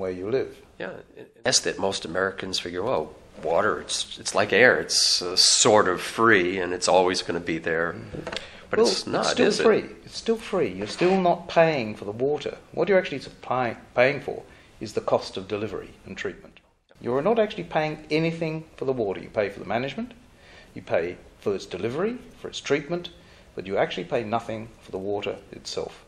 where you live. Yeah, it's that most Americans figure, well, water, it's like air. It's sort of free, and it's always going to be there. But well, it's not, it's still is free. it? It's still free. You're still not paying for the water. What you're actually paying for is the cost of delivery and treatment. You're not actually paying anything for the water. You pay for the management, you pay for its delivery, for its treatment, but you actually pay nothing for the water itself.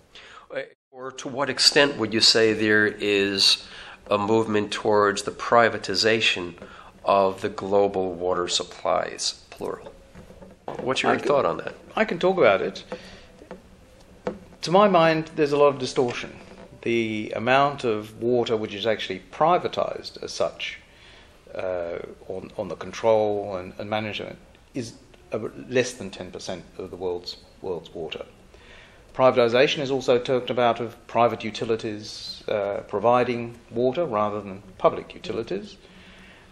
Or to what extent would you say there is a movement towards the privatization of the global water supplies, plural? What's your thought on that? I can talk about it. To my mind, there's a lot of distortion. The amount of water which is actually privatized as such on the control and management is less than 10% of the world's water. Privatization is also talked about of private utilities providing water rather than public utilities.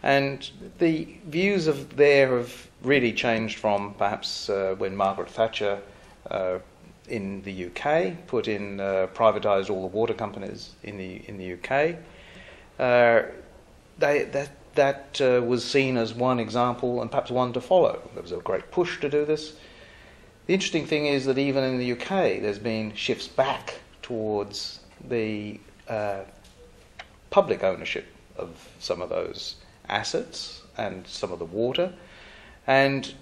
And the views there have really changed from perhaps when Margaret Thatcher in the UK privatised all the water companies in the UK. That was seen as one example and perhaps one to follow. There was a great push to do this. The interesting thing is that even in the UK there's been shifts back towards the public ownership of some of those assets and some of the water, and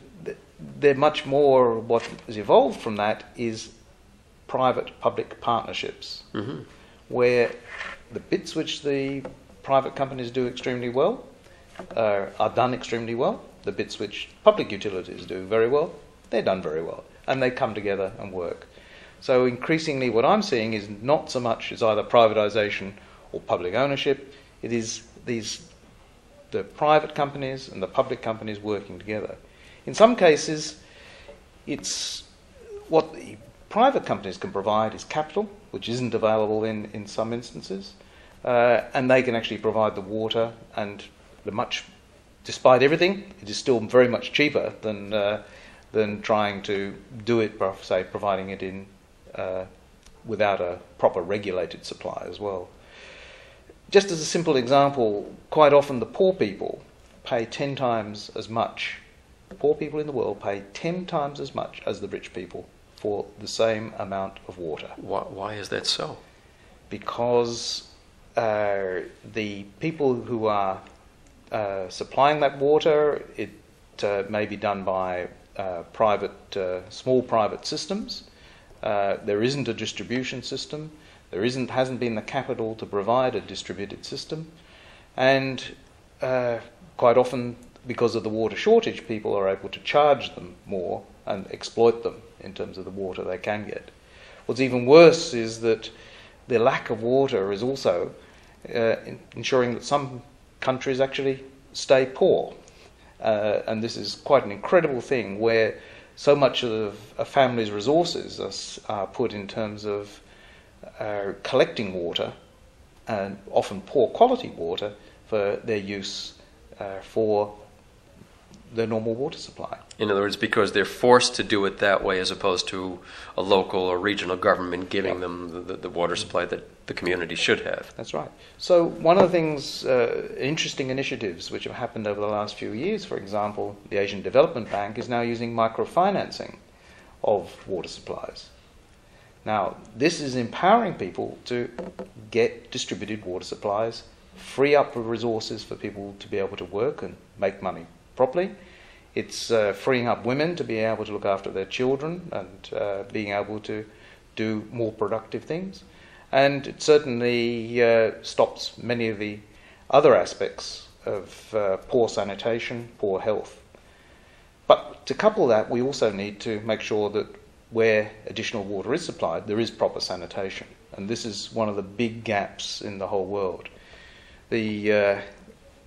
they're much more. What has evolved from that is private-public partnerships, where the bits which the private companies do extremely well are done extremely well. The bits which public utilities do very well, they're done very well, and they come together and work. So increasingly what I'm seeing is not so much as either privatization or public ownership. It is the private companies and the public companies working together. In some cases, it's what the private companies can provide is capital, which isn't available in some instances, and they can actually provide the water, and despite everything, it is still very much cheaper than trying to do it, say, providing it in without a proper regulated supply as well. Just as a simple example, quite often the poor people pay 10 times as much. Poor people in the world pay 10 times as much as the rich people for the same amount of water. Why is that so? Because the people who are supplying that water, it may be done by small private systems. There isn't a distribution system. There hasn't been the capital to provide a distributed system, and quite often, because of the water shortage, people are able to charge them more and exploit them in terms of the water they can get. What's even worse is that the lack of water is also ensuring that some countries actually stay poor, and this is quite an incredible thing where so much of a family's resources are put in terms of collecting water, and often poor quality water, for their use for the normal water supply. In other words, because they're forced to do it that way as opposed to a local or regional government giving them the water supply that the community should have. That's right. So one of the things, interesting initiatives which have happened over the last few years, for example, the Asian Development Bank is now using microfinancing of water supplies. Now, this is empowering people to get distributed water supplies, free up the resources for people to be able to work and make money properly. It's freeing up women to be able to look after their children and being able to do more productive things. And it certainly stops many of the other aspects of poor sanitation, poor health. But to couple that, we also need to make sure that where additional water is supplied, there is proper sanitation. And this is one of the big gaps in the whole world. The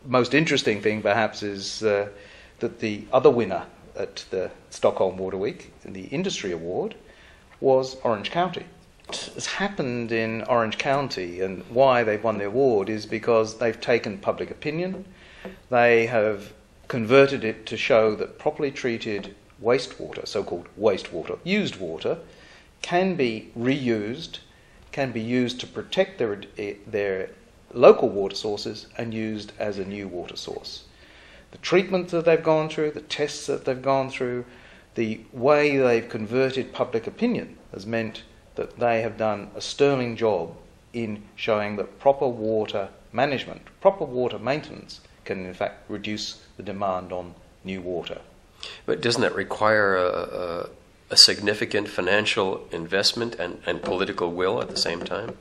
most interesting thing, perhaps, is that the other winner at the Stockholm Water Week, in the Industry Award, was Orange County. What has happened in Orange County and why they've won the award is because they've taken public opinion. They have converted it to show that properly treated wastewater, so-called wastewater, used water, can be reused, can be used to protect their local water sources and used as a new water source. The treatment that they've gone through, the tests that they've gone through, the way they've converted public opinion has meant that they have done a sterling job in showing that proper water management, proper water maintenance can in fact reduce the demand on new water. But doesn't that require a significant financial investment and political will at the same time?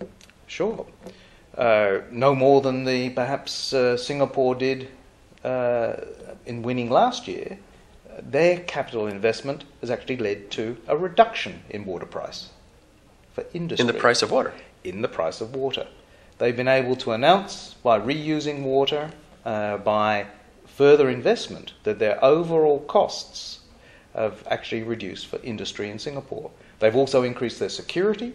Sure. No more than perhaps Singapore did in winning last year. Their capital investment has actually led to a reduction in water price for industry. In the price of water? In the price of water. They've been able to announce, by reusing water, by further investment, that their overall costs have actually reduced for industry in Singapore. They've also increased their security,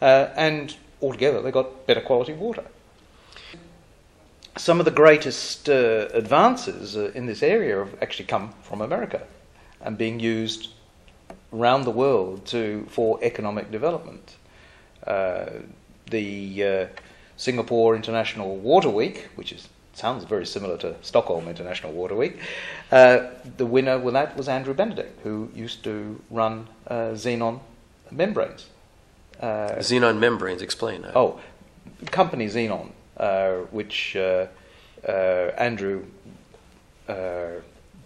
and altogether they've got better quality water. Some of the greatest advances in this area have actually come from America and being used around the world for economic development. The Singapore International Water Week, which sounds very similar to Stockholm International Water Week, the winner with that was Andrew Benedict, who used to run xenon membranes. Xenon membranes, explain that. Oh, company Xenon, which Andrew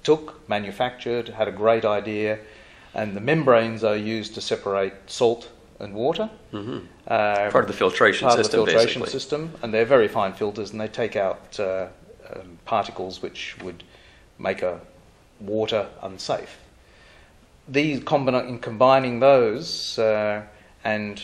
took, manufactured, had a great idea, and the membranes are used to separate salt and water. Mm-hmm. Part of the filtration system, basically. And they're very fine filters, and they take out particles which would make a water unsafe. In combining those and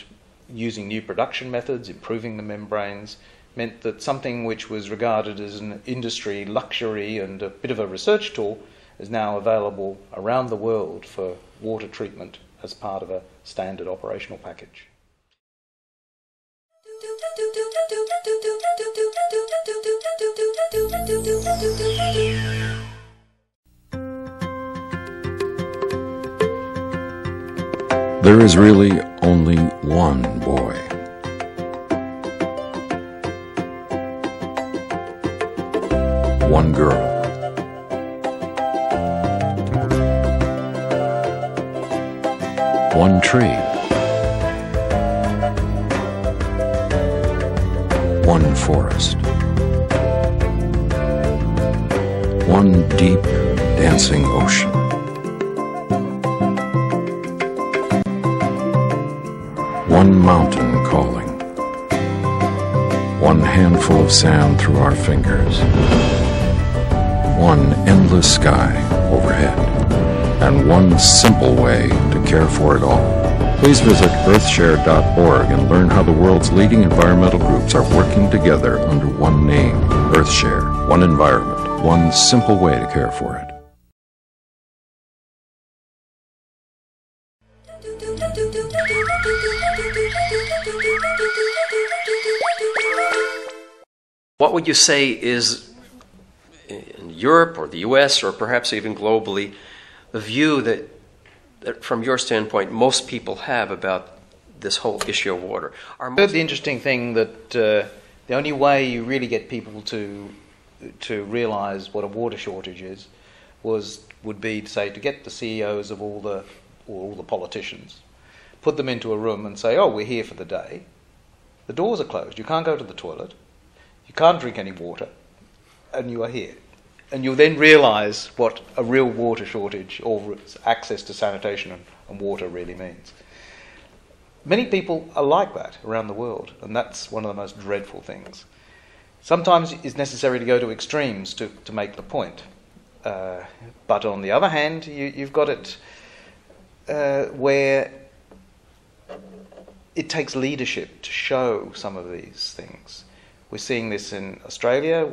using new production methods, improving the membranes, meant that something which was regarded as an industry luxury and a bit of a research tool is now available around the world for water treatment as part of a standard operational package. There is really only one boy. One girl. One tree. One forest. One deep, dancing ocean. One mountain calling. One handful of sand through our fingers. One endless sky overhead. And one simple way to care for it all. Please visit earthshare.org and learn how the world's leading environmental groups are working together under one name, EarthShare, one environment, one simple way to care for it. What would you say is, in Europe or the US or perhaps even globally, the view that from your standpoint most people have about this whole issue of water? The interesting thing that the only way you really get people to realise what a water shortage is would be to get the CEOs of all the politicians, put them into a room and say, oh, we're here for the day. The doors are closed. You can't go to the toilet. You can't drink any water. And you are here. And you'll then realise what a real water shortage or access to sanitation and water really means. Many people are like that around the world, and that's one of the most dreadful things. Sometimes it's necessary to go to extremes to make the point. But on the other hand, you've got it where it takes leadership to show some of these things. We're seeing this in Australia.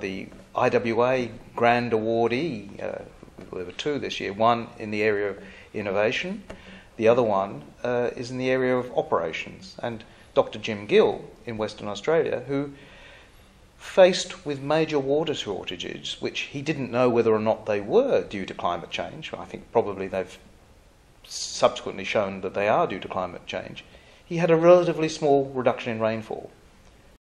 The IWA Grand Awardee, there were two this year, one in the area of innovation, the other one is in the area of operations. And Dr. Jim Gill in Western Australia, who faced with major water shortages, which he didn't know whether or not they were due to climate change. I think probably they've subsequently shown that they are due to climate change. He had a relatively small reduction in rainfall.